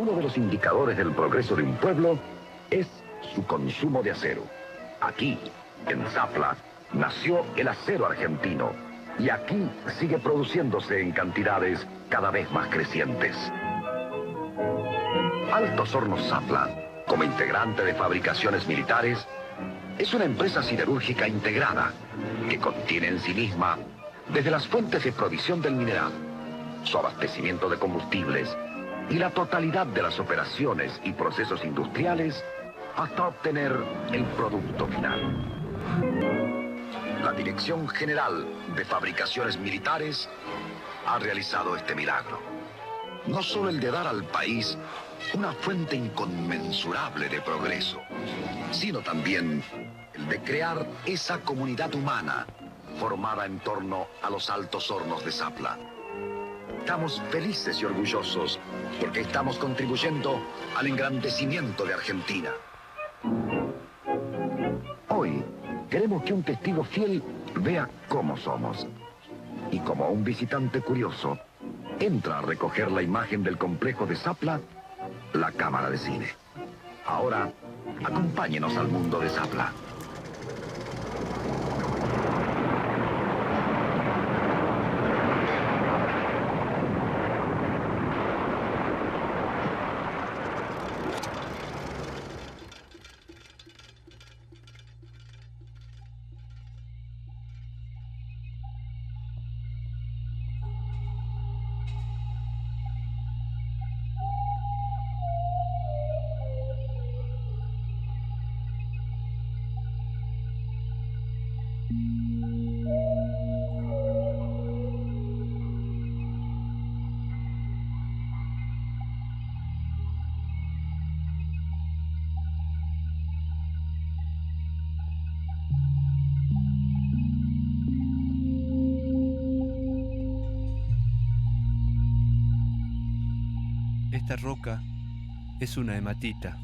Uno de los indicadores del progreso de un pueblo es su consumo de acero. Aquí, en Zapla, nació el acero argentino y aquí sigue produciéndose en cantidades cada vez más crecientes. Altos Hornos Zapla, como integrante de fabricaciones militares, es una empresa siderúrgica integrada que contiene en sí misma desde las fuentes de provisión del mineral, su abastecimiento de combustibles y la totalidad de las operaciones y procesos industriales hasta obtener el producto final. La Dirección General de Fabricaciones Militares ha realizado este milagro. No solo el de dar al país una fuente inconmensurable de progreso, sino también el de crear esa comunidad humana formada en torno a los Altos Hornos de Zapla. Estamos felices y orgullosos porque estamos contribuyendo al engrandecimiento de Argentina. Hoy queremos que un testigo fiel vea cómo somos. Y como un visitante curioso, entra a recoger la imagen del complejo de Zapla, la cámara de cine. Ahora, acompáñenos al mundo de Zapla. Esta roca es una hematita.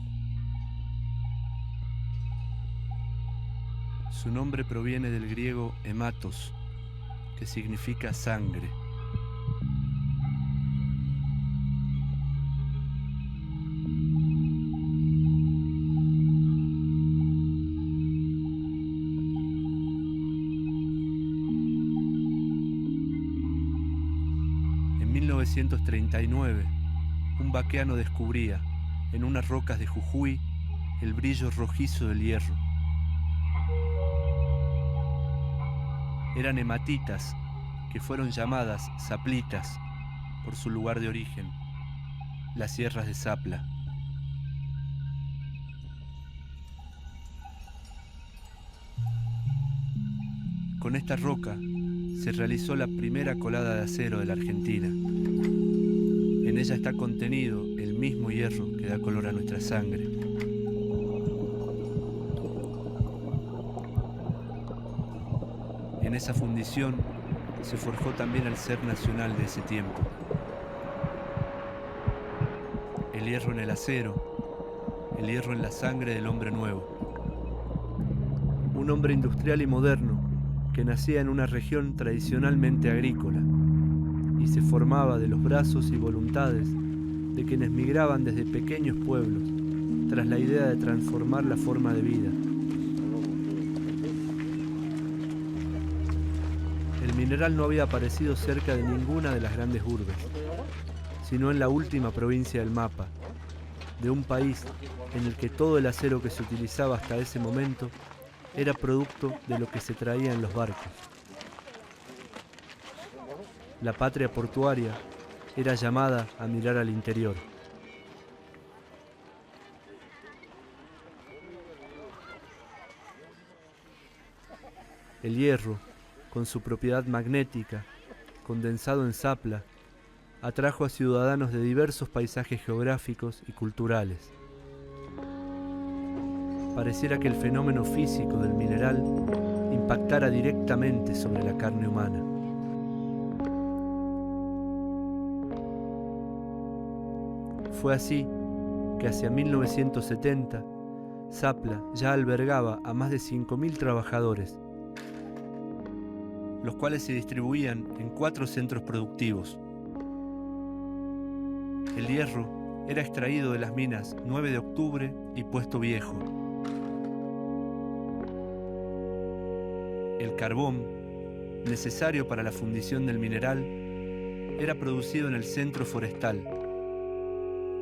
Su nombre proviene del griego hematos, que significa sangre. En 1939, un vaqueano descubría, en unas rocas de Jujuy, el brillo rojizo del hierro. Eran hematitas, que fueron llamadas zaplitas por su lugar de origen, las sierras de Zapla. Con esta roca se realizó la primera colada de acero de la Argentina. En ella está contenido el mismo hierro que da color a nuestra sangre. En esa fundición se forjó también el ser nacional de ese tiempo. El hierro en el acero, el hierro en la sangre del hombre nuevo. Un hombre industrial y moderno que nacía en una región tradicionalmente agrícola y se formaba de los brazos y voluntades de quienes migraban desde pequeños pueblos tras la idea de transformar la forma de vida. El mineral no había aparecido cerca de ninguna de las grandes urbes, sino en la última provincia del mapa, de un país en el que todo el acero que se utilizaba hasta ese momento era producto de lo que se traía en los barcos. La patria portuaria era llamada a mirar al interior. El hierro, con su propiedad magnética, condensado en Zapla, atrajo a ciudadanos de diversos paisajes geográficos y culturales. Pareciera que el fenómeno físico del mineral impactara directamente sobre la carne humana. Fue así que hacia 1970, Zapla ya albergaba a más de 5.000 trabajadores, los cuales se distribuían en 4 centros productivos. El hierro era extraído de las minas 9 de octubre y Puesto Viejo. El carbón, necesario para la fundición del mineral, era producido en el Centro Forestal,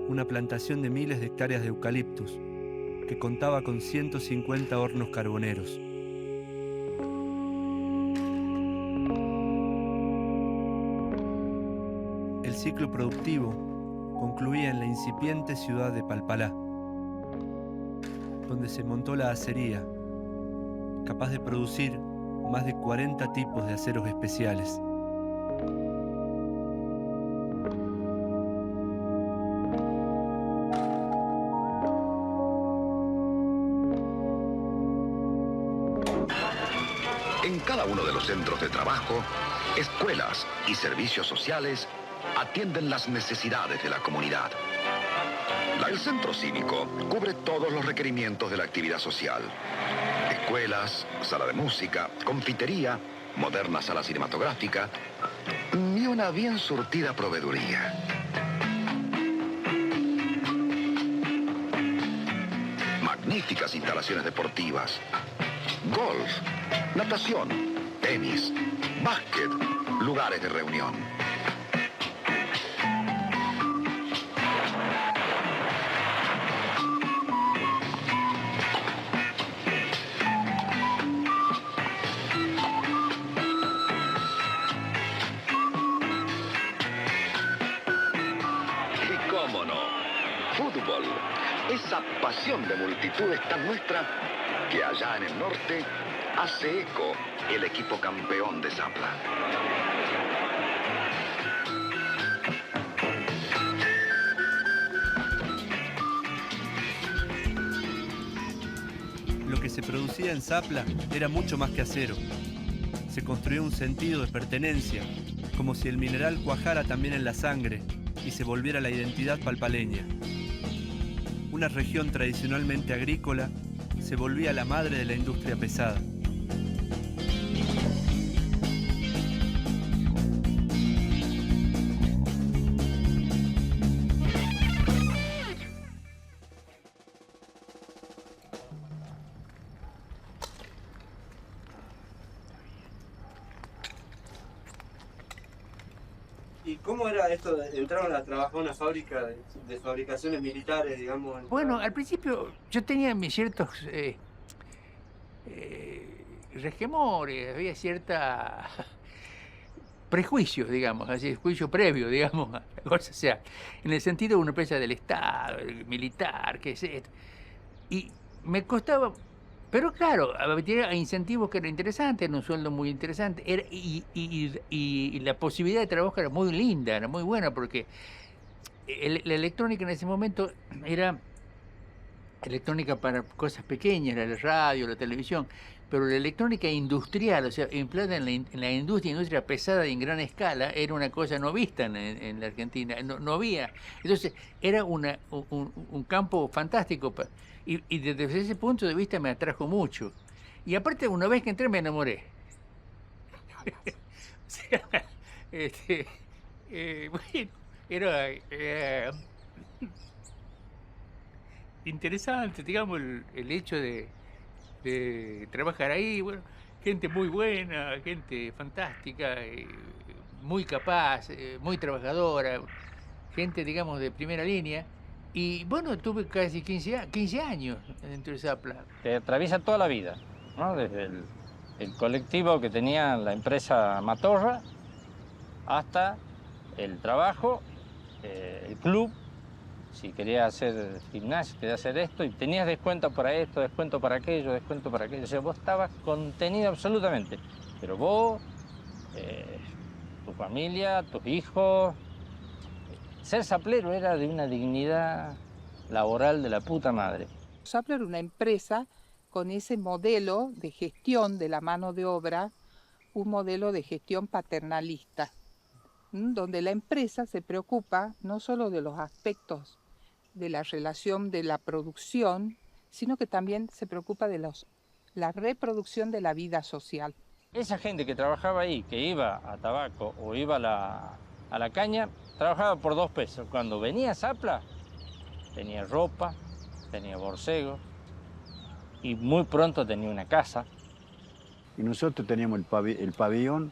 una plantación de miles de hectáreas de eucaliptus que contaba con 150 hornos carboneros. El ciclo productivo concluía en la incipiente ciudad de Palpalá, donde se montó la acería, capaz de producir más de 40 tipos de aceros especiales. En cada uno de los centros de trabajo, escuelas y servicios sociales atienden las necesidades de la comunidad. El centro cívico cubre todos los requerimientos de la actividad social. Escuelas, sala de música, confitería, moderna sala cinematográfica y una bien surtida proveeduría. Magníficas instalaciones deportivas, golf, natación, tenis, básquet, lugares de reunión. Y cómo no, fútbol, esa pasión de multitudes tan nuestra que allá en el norte hace eco el equipo campeón de Zapla. Lo que se producía en Zapla era mucho más que acero. Se construyó un sentido de pertenencia, como si el mineral cuajara también en la sangre y se volviera la identidad palpaleña. Una región tradicionalmente agrícola se volvía la madre de la industria pesada. ¿Y cómo era esto? ¿Entraron a trabajar en una fábrica de fabricaciones militares, digamos? Bueno, al principio yo tenía mis ciertos resquemores, había cierta prejuicios, digamos, así, juicio previo, digamos, a la cosa, o sea, en el sentido de una empresa del Estado, militar, qué es esto. Y me costaba, pero claro, tenía incentivos que eran interesantes, era un sueldo muy interesante, y la posibilidad de trabajo era muy linda, era muy buena, porque la electrónica en ese momento era electrónica para cosas pequeñas, era la radio, la televisión, pero la electrónica industrial, o sea, empleada en la industria pesada y en gran escala, era una cosa no vista en la Argentina, no había. Entonces, era un campo fantástico, y desde ese punto de vista me atrajo mucho. Y aparte, una vez que entré, me enamoré. O sea, bueno, era interesante, digamos, el hecho de trabajar ahí, bueno, gente muy buena, gente fantástica, muy capaz, muy trabajadora, gente, digamos, de primera línea. Y bueno, tuve casi 15 años dentro de Zapla. Te atraviesa toda la vida, ¿no? Desde el colectivo que tenía la empresa Matorra hasta el trabajo, el club. Si querías hacer gimnasio, querías hacer esto, y tenías descuento para esto, descuento para aquello, descuento para aquello. O sea, vos estabas contenido absolutamente. Pero vos, tu familia, tus hijos... Ser zaplero era de una dignidad laboral de la puta madre. Zapla era una empresa con ese modelo de gestión de la mano de obra, un modelo de gestión paternalista, donde la empresa se preocupa no solo de los aspectos de la relación de la producción, sino que también se preocupa de la reproducción de la vida social. Esa gente que trabajaba ahí, que iba a tabaco o iba a la caña, trabajaba por 2 pesos. Cuando venía Zapla, tenía ropa, tenía borcegos y muy pronto tenía una casa. Y nosotros teníamos el pabellón,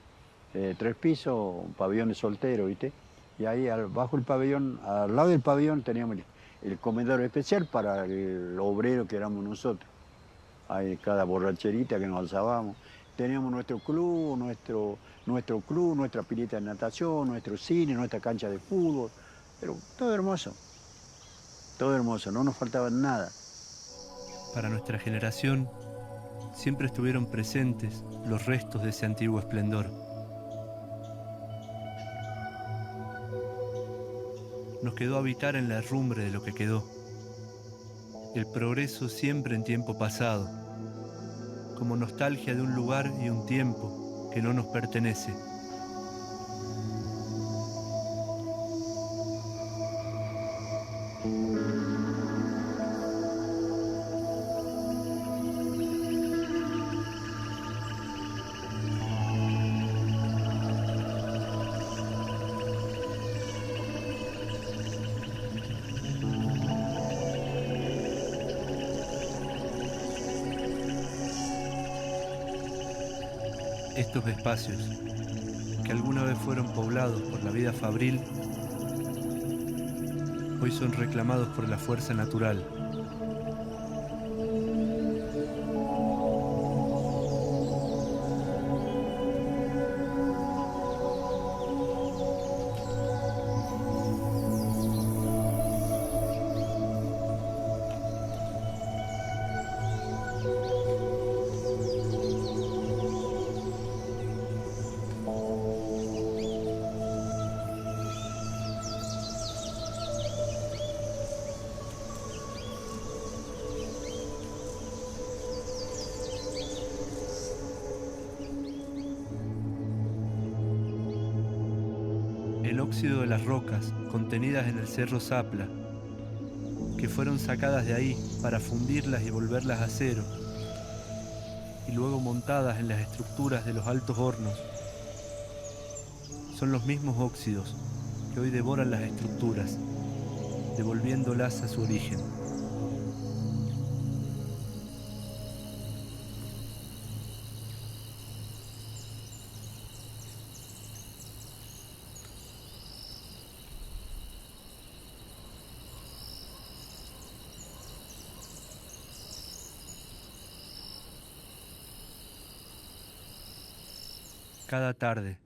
3 pisos, un pabellón de soltero, ¿viste? Y ahí bajo el pabellón, al lado del pabellón teníamos el comedor especial para el obrero que éramos nosotros. Ahí cada borracherita que nos alzábamos. Teníamos nuestro club, nuestra pileta de natación, nuestro cine, nuestra cancha de fútbol. Pero todo hermoso, no nos faltaba nada. Para nuestra generación, siempre estuvieron presentes los restos de ese antiguo esplendor. Nos quedó habitar en la herrumbre de lo que quedó. El progreso siempre en tiempo pasado, como nostalgia de un lugar y un tiempo que no nos pertenece. Estos espacios, que alguna vez fueron poblados por la vida fabril, hoy son reclamados por la fuerza natural. El óxido de las rocas contenidas en el Cerro Zapla, que fueron sacadas de ahí para fundirlas y volverlas a acero, y luego montadas en las estructuras de los altos hornos, son los mismos óxidos que hoy devoran las estructuras, devolviéndolas a su origen. Cada tarde,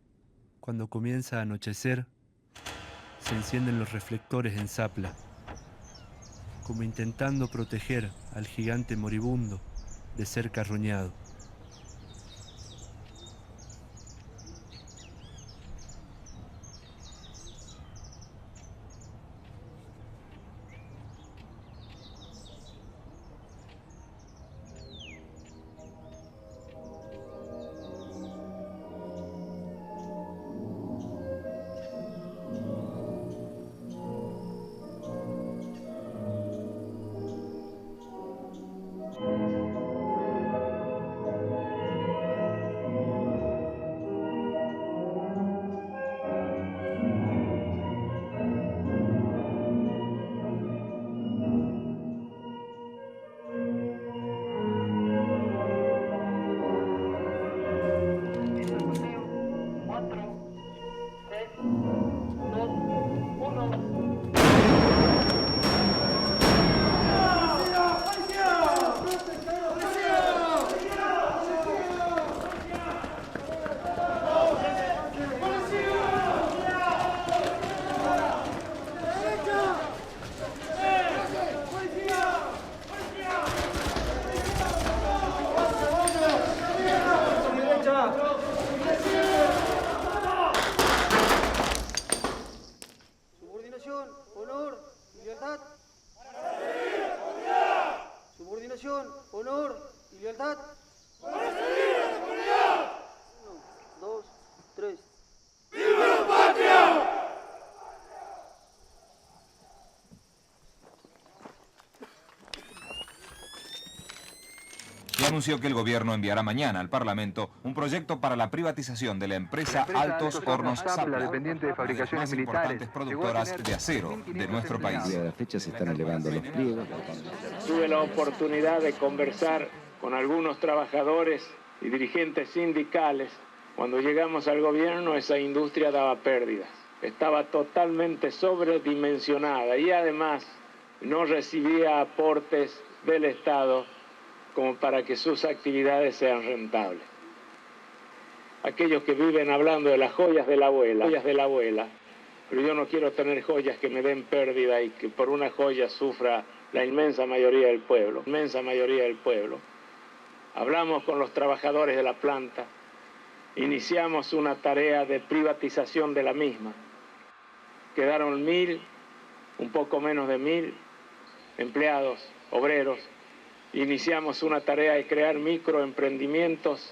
cuando comienza a anochecer, se encienden los reflectores en Zapla, como intentando proteger al gigante moribundo de ser carroñado. Subordinación, honor y lealtad. Subordinación, honor y lealtad. 1, 2, 3. ¡Viva la patria! y anunció que el gobierno enviará mañana al Parlamento un proyecto para la privatización de la empresa Altos Hornos Zapla, dependiente de una de las fabricaciones más militares, importantes productoras de acero de nuestro país. A la fecha se están elevando los pliegos. Tuve la oportunidad de conversar con algunos trabajadores y dirigentes sindicales. Cuando llegamos al gobierno, esa industria daba pérdidas. Estaba totalmente sobredimensionada y además no recibía aportes del Estado como para que sus actividades sean rentables. Aquellos que viven hablando de las joyas de la abuela, pero yo no quiero tener joyas que me den pérdida y que por una joya sufra la inmensa mayoría del pueblo. Hablamos con los trabajadores de la planta, iniciamos una tarea de privatización de la misma. Quedaron 1.000, un poco menos de 1.000 empleados, obreros. Iniciamos una tarea de crear microemprendimientos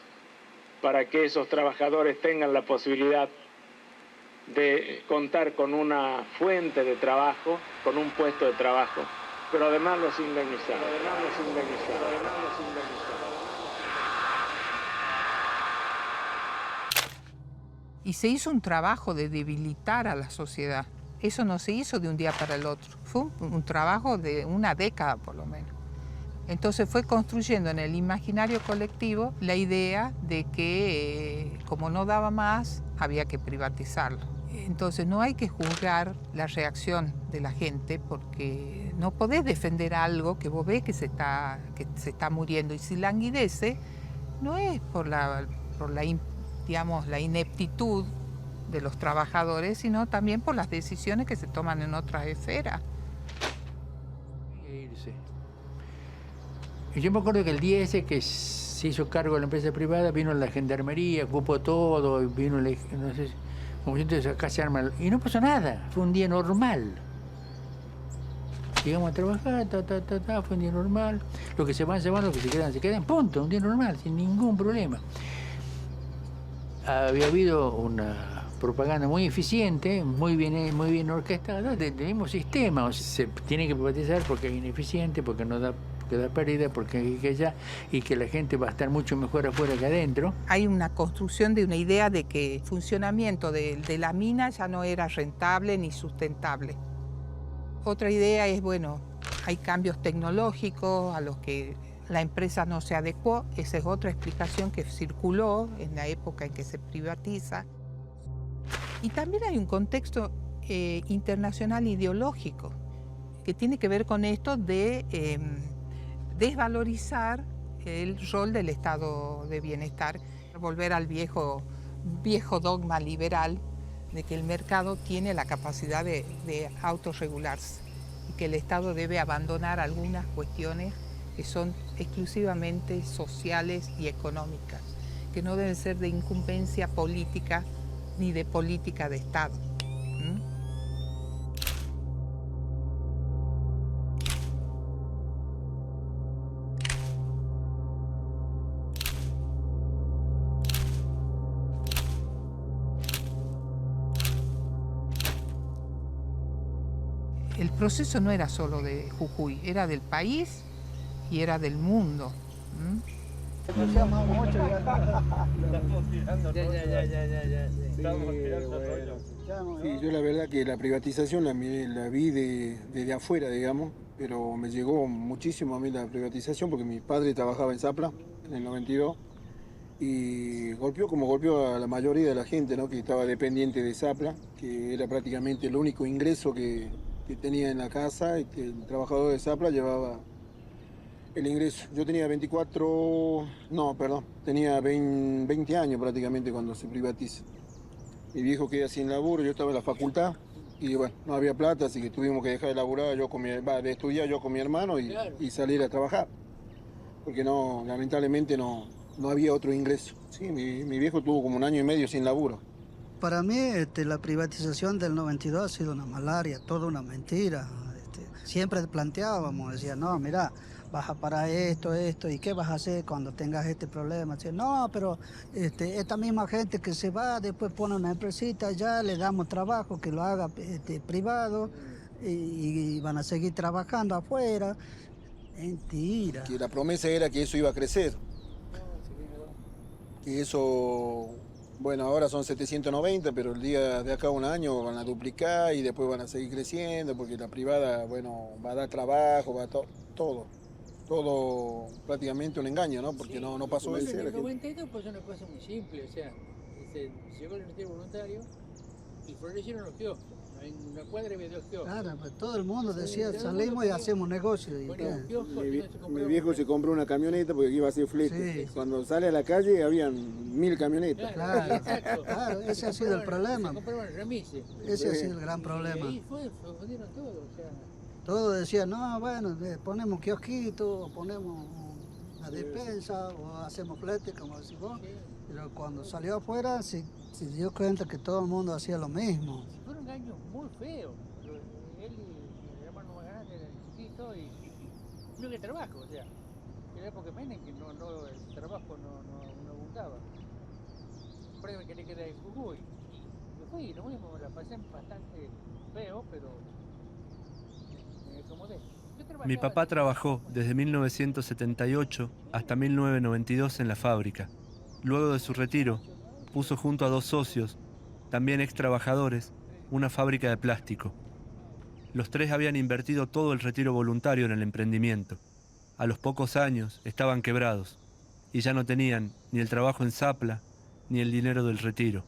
para que esos trabajadores tengan la posibilidad de contar con una fuente de trabajo, con un puesto de trabajo, pero además los indemnizamos. Y se hizo un trabajo de debilitar a la sociedad. Eso no se hizo de un día para el otro. Fue un trabajo de una década por lo menos. Entonces fue construyendo en el imaginario colectivo la idea de que como no daba más, había que privatizarlo. Entonces no hay que juzgar la reacción de la gente porque no podés defender algo que vos ves que se está muriendo. Y si languidece, no es por la ineptitud de los trabajadores, sino también por las decisiones que se toman en otras esferas. Yo me acuerdo que el día ese que se hizo cargo de la empresa privada, vino la gendarmería, ocupó todo, y vino, no sé, como entonces acá se arma, y no pasó nada, fue un día normal. Llegamos a trabajar, fue un día normal. Los que se van, los que se quedan, punto, un día normal, sin ningún problema. Había habido una propaganda muy eficiente, muy bien orquestada, del mismo sistema. O sea, se tiene que privatizar porque es ineficiente, porque no da pérdida, porque y que la gente va a estar mucho mejor afuera que adentro. Hay una construcción de una idea de que el funcionamiento de la mina ya no era rentable ni sustentable. Otra idea es, bueno, hay cambios tecnológicos a los que la empresa no se adecuó. Esa es otra explicación que circuló en la época en que se privatiza. Y también hay un contexto internacional ideológico que tiene que ver con esto de desvalorizar el rol del estado de bienestar, volver al viejo dogma liberal de que el mercado tiene la capacidad de autorregularse y que el Estado debe abandonar algunas cuestiones que son exclusivamente sociales y económicas, que no deben ser de incumbencia política ni de política de Estado. El proceso no era solo de Jujuy, era del país y era del mundo. Sí, yo la verdad que la privatización la vi desde afuera, digamos, pero me llegó muchísimo a mí la privatización porque mi padre trabajaba en Zapla en el 92 y golpeó como golpeó a la mayoría de la gente, ¿no?, que estaba dependiente de Zapla, que era prácticamente el único ingreso que tenía en la casa y que el trabajador de Zapla llevaba el ingreso. Yo tenía tenía 20 años prácticamente cuando se privatiza. Mi viejo quedó sin laburo, yo estaba en la facultad y bueno, no había plata, así que tuvimos que dejar de laburar de estudiar yo con mi hermano y salir a trabajar. Porque lamentablemente no había otro ingreso. Sí, mi viejo tuvo como 1 año y medio sin laburo. Para mí la privatización del 92 ha sido una malaria, toda una mentira. Siempre planteábamos, decía, no, mira, vas a parar esto, ¿y qué vas a hacer cuando tengas este problema? Decía, no, pero esta misma gente que se va, después pone una empresita, ya le damos trabajo, que lo haga privado y van a seguir trabajando afuera. Mentira. Que la promesa era que eso iba a crecer. Que eso, bueno, ahora son 790, pero el día de acá a un año van a duplicar y después van a seguir creciendo, porque la privada, bueno, va a dar trabajo, va a todo prácticamente un engaño, ¿no? Porque no pasó Bueno, eso. en el 92 pasó una cosa muy simple, o sea, se llegó el retiro voluntario y florecieron los kioscos. En una cuadra había 2 kioscos. Claro, pues todo el mundo decía, salimos y hacemos negocio. Y Mi viejo se compró una camioneta porque iba a hacer flete. Sí. Cuando sale a la calle habían 1000 camionetas. Claro, claro, ese ha sido el problema. Se compraban remises. Ese ha sido el gran problema. Y ahí jodieron todo, o sea. Todos decían, no, bueno, ponemos kiosquito, ponemos una despensa o hacemos flete, como decís vos. Sí. Pero cuando salió afuera se dio cuenta que todo el mundo hacía lo mismo. Fueron años muy feos. Él y mi hermano más grande eran chiquitos y no había trabajo, o sea. En la época de Menem que el trabajo no abundaba. Por ahí me quería quedar en Jujuy. Me fui, lo mismo, me la pasé bastante feo, pero me acomodé. Mi papá trabajó desde 1978 hasta 1992 en la fábrica. Luego de su retiro, puso junto a 2 socios, también ex trabajadores, una fábrica de plástico. Los 3 habían invertido todo el retiro voluntario en el emprendimiento. A los pocos años estaban quebrados y ya no tenían ni el trabajo en Zapla ni el dinero del retiro.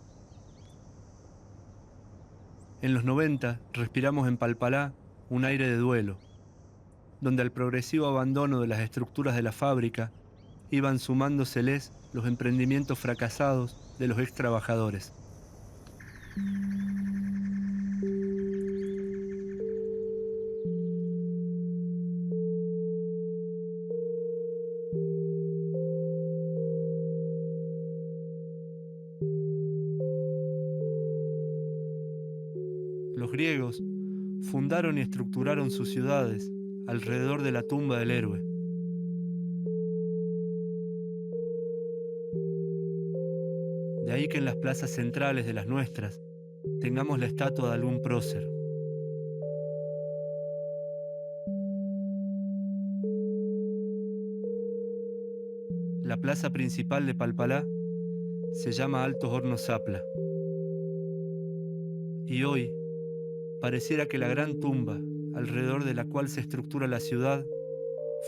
En los 90 respiramos en Palpalá un aire de duelo, donde al progresivo abandono de las estructuras de la fábrica iban sumándoseles los emprendimientos fracasados de los ex trabajadores. Los griegos fundaron y estructuraron sus ciudades alrededor de la tumba del héroe. De ahí que en las plazas centrales de las nuestras tengamos la estatua de algún prócer. La plaza principal de Palpalá se llama Altos Hornos Zapla. Y hoy pareciera que la gran tumba alrededor de la cual se estructura la ciudad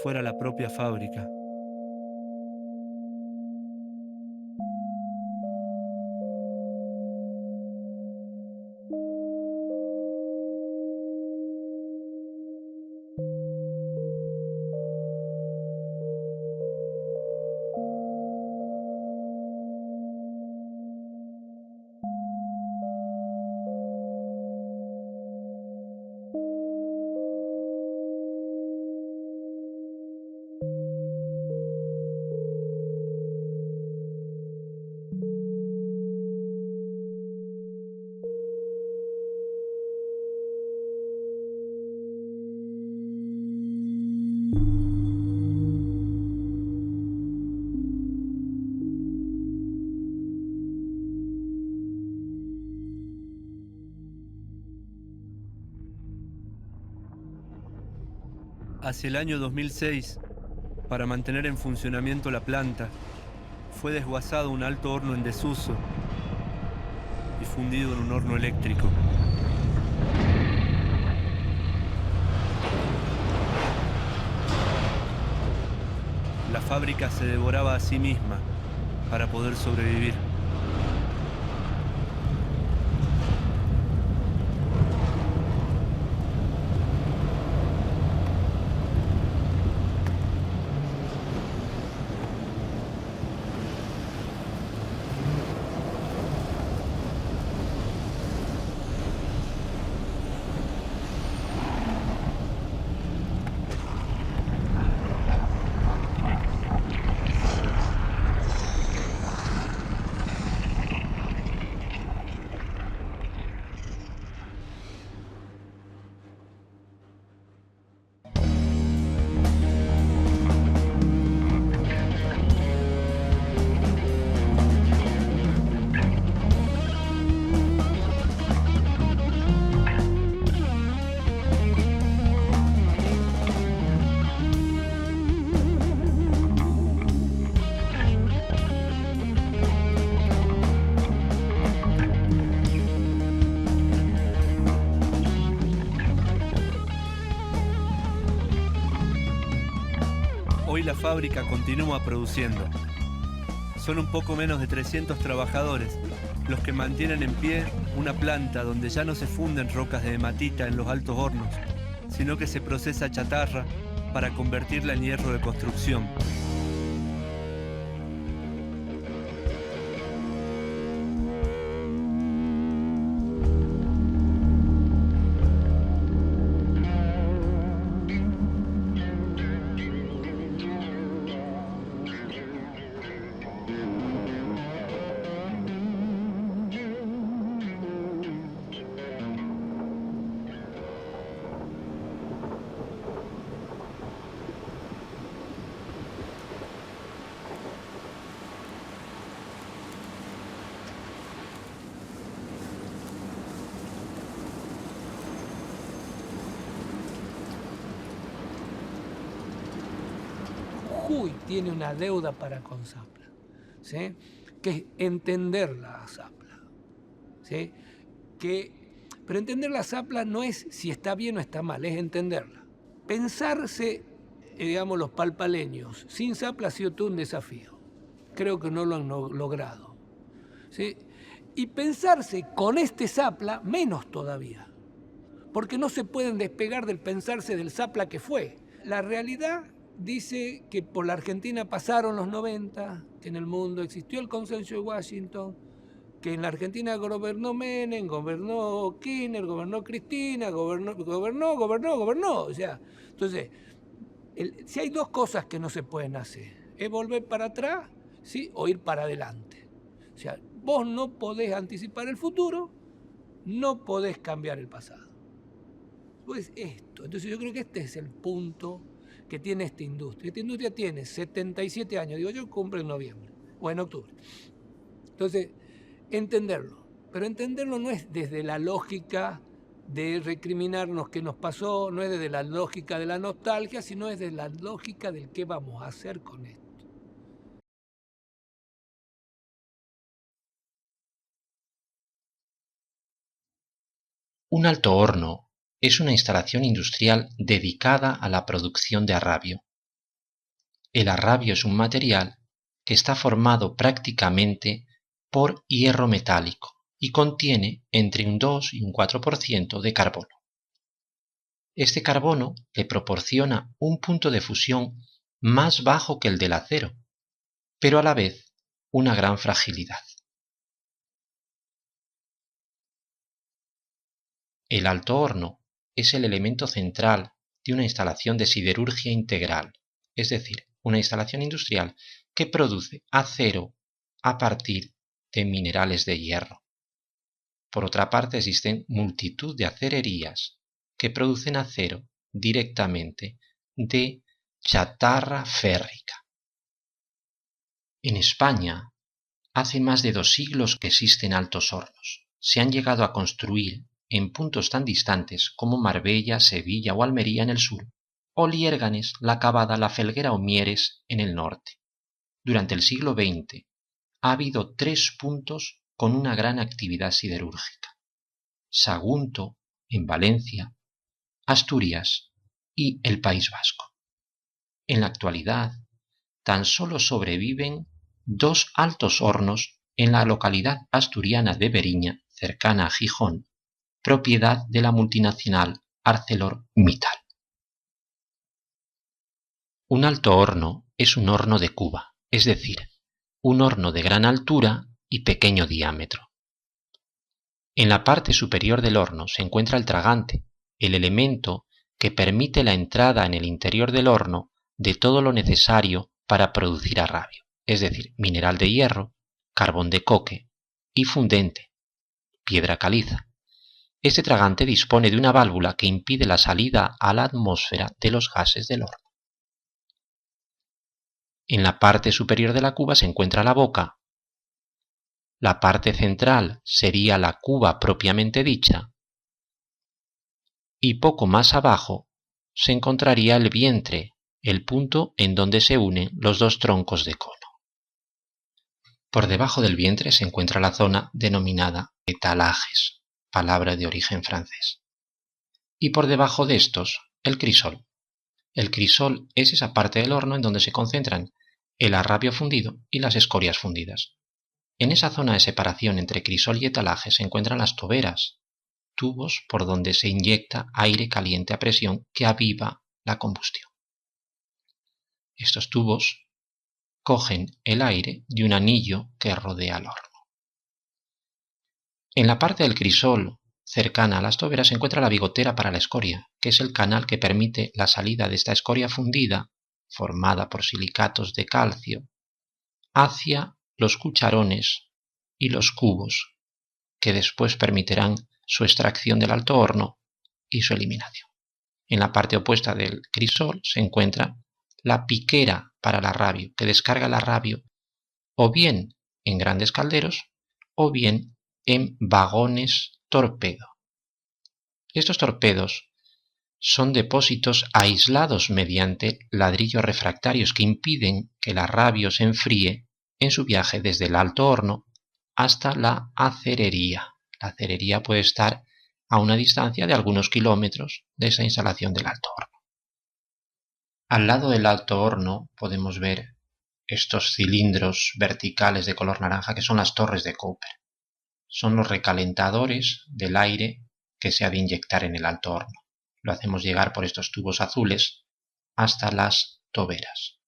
fuera la propia fábrica. Hacia el año 2006, para mantener en funcionamiento la planta, fue desguazado un alto horno en desuso y fundido en un horno eléctrico. La fábrica se devoraba a sí misma para poder sobrevivir. fábrica continúa produciendo. Son un poco menos de 300 trabajadores los que mantienen en pie una planta donde ya no se funden rocas de hematita en los altos hornos, sino que se procesa chatarra para convertirla en hierro de construcción. Jujuy tiene una deuda para con Zapla, ¿sí? Que es entender la Zapla, ¿sí? Pero entender la Zapla no es si está bien o está mal, es entenderla. Pensarse, digamos, los palpaleños sin Zapla ha sido todo un desafío. Creo que no lo han logrado, ¿sí? Y pensarse con este Zapla menos todavía, porque no se pueden despegar del pensarse del Zapla que fue. La realidad dice que por la Argentina pasaron los 90, que en el mundo existió el consenso de Washington, que en la Argentina gobernó Menem, gobernó Kirchner, gobernó Cristina, gobernó. O sea, entonces, si hay dos cosas que no se pueden hacer, es volver para atrás, ¿sí? O ir para adelante. O sea, vos no podés anticipar el futuro, no podés cambiar el pasado. Pues esto. Entonces yo creo que este es el punto que tiene esta industria. Esta industria tiene 77 años, digo yo, cumple en noviembre o en octubre. Entonces, entenderlo. Pero entenderlo no es desde la lógica de recriminarnos qué nos pasó, no es desde la lógica de la nostalgia, sino es desde la lógica del qué vamos a hacer con esto. Un alto horno es una instalación industrial dedicada a la producción de arrabio. El arrabio es un material que está formado prácticamente por hierro metálico y contiene entre un 2 y un 4% de carbono. Este carbono le proporciona un punto de fusión más bajo que el del acero, pero a la vez una gran fragilidad. El alto horno es el elemento central de una instalación de siderurgia integral, es decir, una instalación industrial que produce acero a partir de minerales de hierro. Por otra parte, existen multitud de acererías que producen acero directamente de chatarra férrica. En España, hace más de 2 siglos que existen altos hornos. Se han llegado a construir en puntos tan distantes como Marbella, Sevilla o Almería en el sur, o Liérganes, La Cavada, La Felguera o Mieres en el norte. Durante el siglo XX ha habido 3 puntos con una gran actividad siderúrgica: Sagunto, en Valencia, Asturias y el País Vasco. En la actualidad, tan solo sobreviven 2 altos hornos en la localidad asturiana de Beriña, cercana a Gijón, propiedad de la multinacional ArcelorMittal. Un alto horno es un horno de cuba, es decir, un horno de gran altura y pequeño diámetro. En la parte superior del horno se encuentra el tragante, el elemento que permite la entrada en el interior del horno de todo lo necesario para producir arrabio, es decir, mineral de hierro, carbón de coque y fundente, piedra caliza. Este tragante dispone de una válvula que impide la salida a la atmósfera de los gases del horno. En la parte superior de la cuba se encuentra la boca. La parte central sería la cuba propiamente dicha. Y poco más abajo se encontraría el vientre, el punto en donde se unen los 2 troncos de cono. Por debajo del vientre se encuentra la zona denominada etalajes, palabra de origen francés. Y por debajo de estos, el crisol. El crisol es esa parte del horno en donde se concentran el arrabio fundido y las escorias fundidas. En esa zona de separación entre crisol y etalaje se encuentran las toberas, tubos por donde se inyecta aire caliente a presión que aviva la combustión. Estos tubos cogen el aire de un anillo que rodea el horno. En la parte del crisol cercana a las toberas se encuentra la bigotera para la escoria, que es el canal que permite la salida de esta escoria fundida, formada por silicatos de calcio, hacia los cucharones y los cubos, que después permitirán su extracción del alto horno y su eliminación. En la parte opuesta del crisol se encuentra la piquera para el arrabio, que descarga el arrabio o bien en grandes calderos o bien en vagones torpedo. Estos torpedos son depósitos aislados mediante ladrillos refractarios que impiden que el arrabio se enfríe en su viaje desde el alto horno hasta la acerería. La acerería puede estar a una distancia de algunos kilómetros de esa instalación del alto horno. Al lado del alto horno podemos ver estos cilindros verticales de color naranja que son las torres de Cooper. Son los recalentadores del aire que se ha de inyectar en el alto horno. Lo hacemos llegar por estos tubos azules hasta las toberas.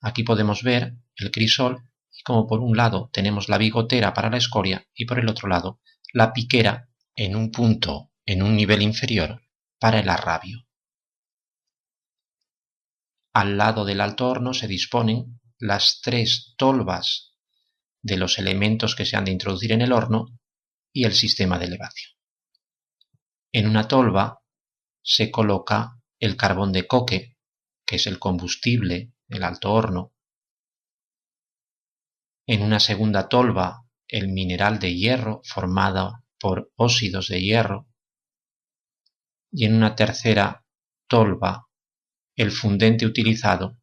Aquí podemos ver el crisol y como por un lado tenemos la bigotera para la escoria y por el otro lado la piquera en un punto, en un nivel inferior, para el arrabio. Al lado del alto horno se disponen las 3 tolvas de los elementos que se han de introducir en el horno y el sistema de elevación. En una tolva se coloca el carbón de coque, que es el combustible del alto horno. En una segunda tolva el mineral de hierro formado por óxidos de hierro. Y en una tercera tolva el fundente utilizado,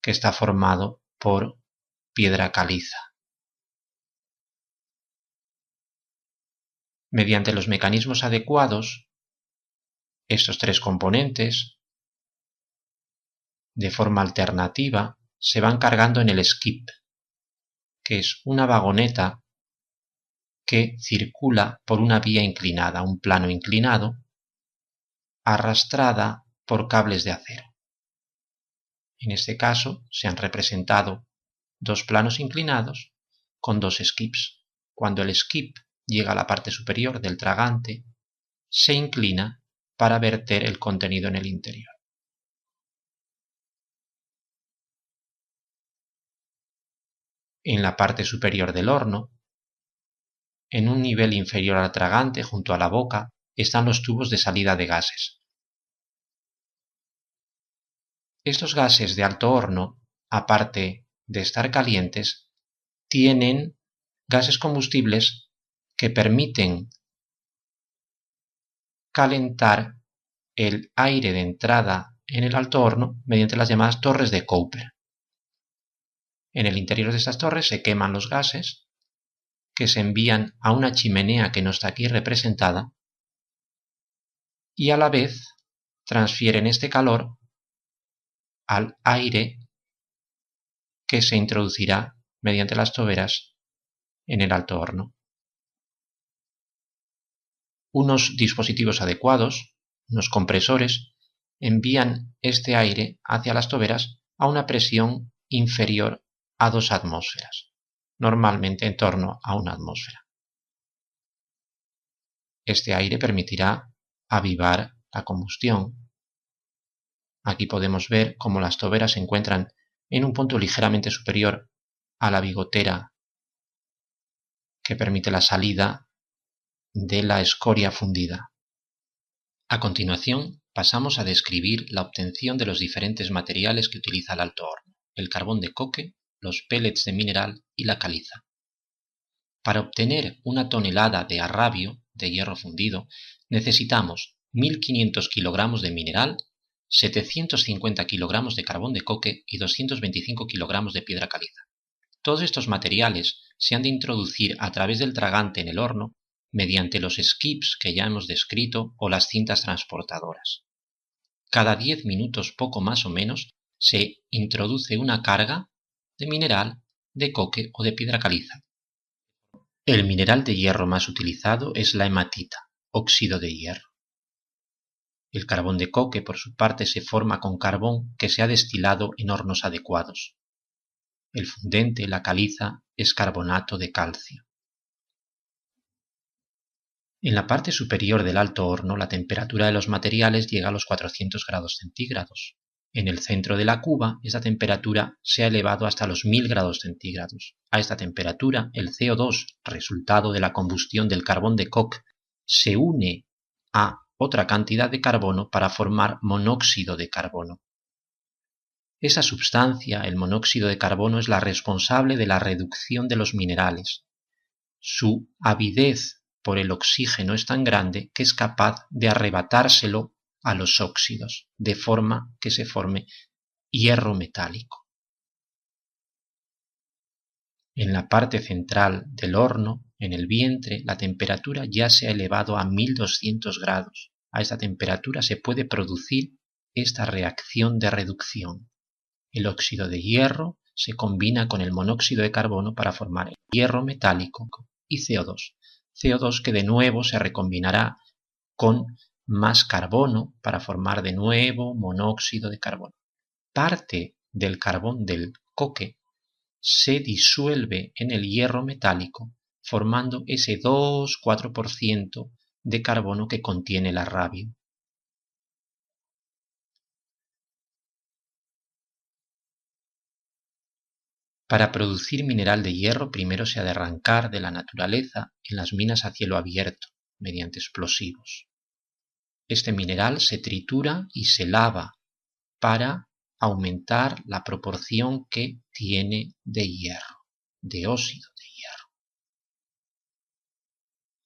que está formado por piedra caliza. Mediante los mecanismos adecuados, estos 3 componentes, de forma alternativa, se van cargando en el skip, que es una vagoneta que circula por una vía inclinada, un plano inclinado, arrastrada por cables de acero. En este caso se han representado 2 planos inclinados con 2 skips. Cuando el skip llega a la parte superior del tragante, se inclina para verter el contenido en el interior. En la parte superior del horno, en un nivel inferior al tragante, junto a la boca, están los tubos de salida de gases. Estos gases de alto horno, aparte de estar calientes, tienen gases combustibles que permiten calentar el aire de entrada en el alto horno mediante las llamadas torres de Cooper. En el interior de estas torres se queman los gases que se envían a una chimenea que no está aquí representada y a la vez transfieren este calor al aire que se introducirá mediante las toberas en el alto horno. Unos dispositivos adecuados, unos compresores, envían este aire hacia las toberas a una presión inferior a 2 atmósferas, normalmente en torno a 1 atmósfera. Este aire permitirá avivar la combustión. Aquí podemos ver cómo las toberas se encuentran en un punto ligeramente superior a la bigotera que permite la salida de la escoria fundida. A continuación, pasamos a describir la obtención de los diferentes materiales que utiliza el alto horno, el carbón de coque, los pellets de mineral y la caliza. Para obtener 1 tonelada de arrabio, de hierro fundido, necesitamos 1500 kilogramos de mineral, 750 kilogramos de carbón de coque y 225 kilogramos de piedra caliza. Todos estos materiales se han de introducir a través del tragante en el horno mediante los skips que ya hemos descrito o las cintas transportadoras. cada 10 minutos poco más o menos se introduce una carga de mineral, de coque o de piedra caliza. El mineral de hierro más utilizado es la hematita, óxido de hierro. El carbón de coque, por su parte, se forma con carbón que se ha destilado en hornos adecuados. El fundente, la caliza, es carbonato de calcio. En la parte superior del alto horno, la temperatura de los materiales llega a los 400 grados centígrados. En el centro de la cuba, esa temperatura se ha elevado hasta los 1000 grados centígrados. A esta temperatura, el CO2, resultado de la combustión del carbón de coque, se une a otra cantidad de carbono para formar monóxido de carbono. Esa sustancia, el monóxido de carbono, es la responsable de la reducción de los minerales. Su avidez por el oxígeno es tan grande que es capaz de arrebatárselo a los óxidos, de forma que se forme hierro metálico. En la parte central del horno, en el vientre, la temperatura ya se ha elevado a 1200 grados. A esta temperatura se puede producir esta reacción de reducción. El óxido de hierro se combina con el monóxido de carbono para formar el hierro metálico y CO2. CO2 que de nuevo se recombinará con más carbono para formar de nuevo monóxido de carbono. Parte del carbón del coque se disuelve en el hierro metálico formando ese 2-4% de carbono que contiene el arrabio. Para producir mineral de hierro primero se ha de arrancar de la naturaleza en las minas a cielo abierto mediante explosivos. Este mineral se tritura y se lava para aumentar la proporción que tiene de hierro, de óxido de hierro.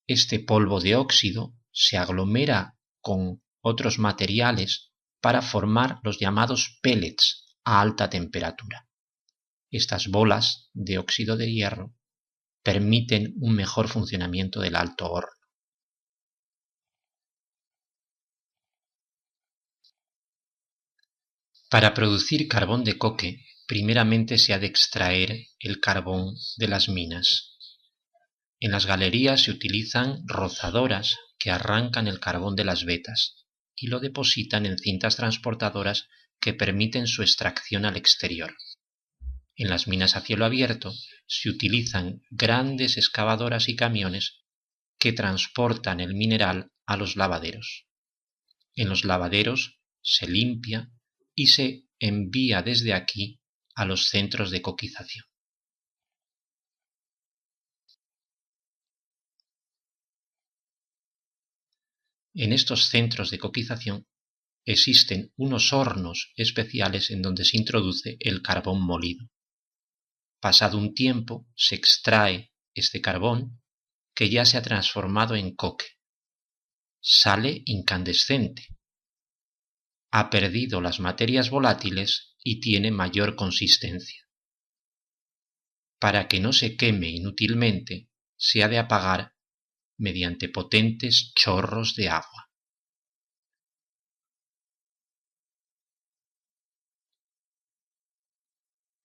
Este polvo de óxido se aglomera con otros materiales para formar los llamados pellets a alta temperatura. Estas bolas de óxido de hierro permiten un mejor funcionamiento del alto horno. Para producir carbón de coque, primeramente se ha de extraer el carbón de las minas. En las galerías se utilizan rozadoras que arrancan el carbón de las vetas y lo depositan en cintas transportadoras que permiten su extracción al exterior. En las minas a cielo abierto se utilizan grandes excavadoras y camiones que transportan el mineral a los lavaderos. En los lavaderos se limpia y se envía desde aquí a los centros de coquización. En estos centros de coquización existen unos hornos especiales en donde se introduce el carbón molido. Pasado un tiempo se extrae este carbón que ya se ha transformado en coque. Sale incandescente. Ha perdido las materias volátiles y tiene mayor consistencia. Para que no se queme inútilmente, se ha de apagar mediante potentes chorros de agua.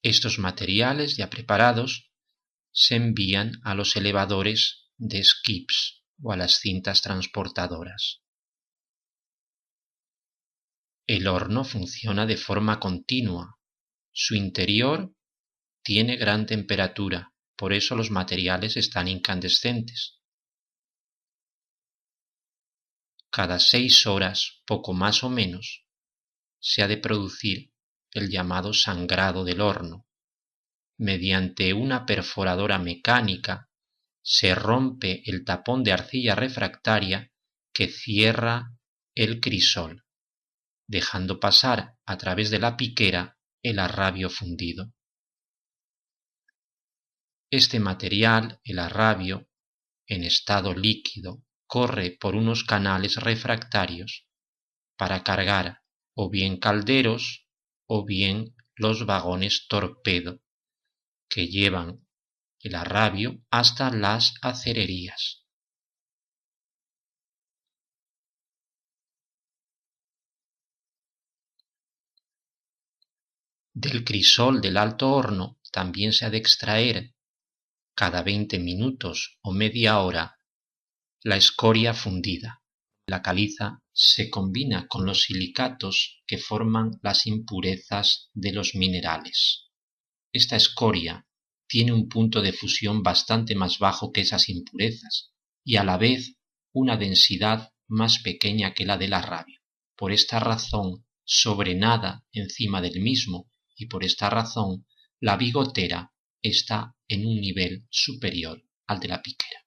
Estos materiales ya preparados se envían a los elevadores de skips o a las cintas transportadoras. El horno funciona de forma continua. Su interior tiene gran temperatura, por eso los materiales están incandescentes. Cada 6 horas, poco más o menos, se ha de producir el llamado sangrado del horno. Mediante una perforadora mecánica se rompe el tapón de arcilla refractaria que cierra el crisol, dejando pasar a través de la piquera el arrabio fundido. Este material, el arrabio, en estado líquido, corre por unos canales refractarios para cargar o bien calderos o bien los vagones torpedo que llevan el arrabio hasta las acererías. Del crisol del alto horno también se ha de extraer cada 20 minutos o media hora la escoria fundida. La caliza se combina con los silicatos que forman las impurezas de los minerales. Esta escoria tiene un punto de fusión bastante más bajo que esas impurezas y a la vez una densidad más pequeña que la del arrabio. Por esta razón sobrenada encima del mismo y por esta razón la bigotera está en un nivel superior al de la piquera.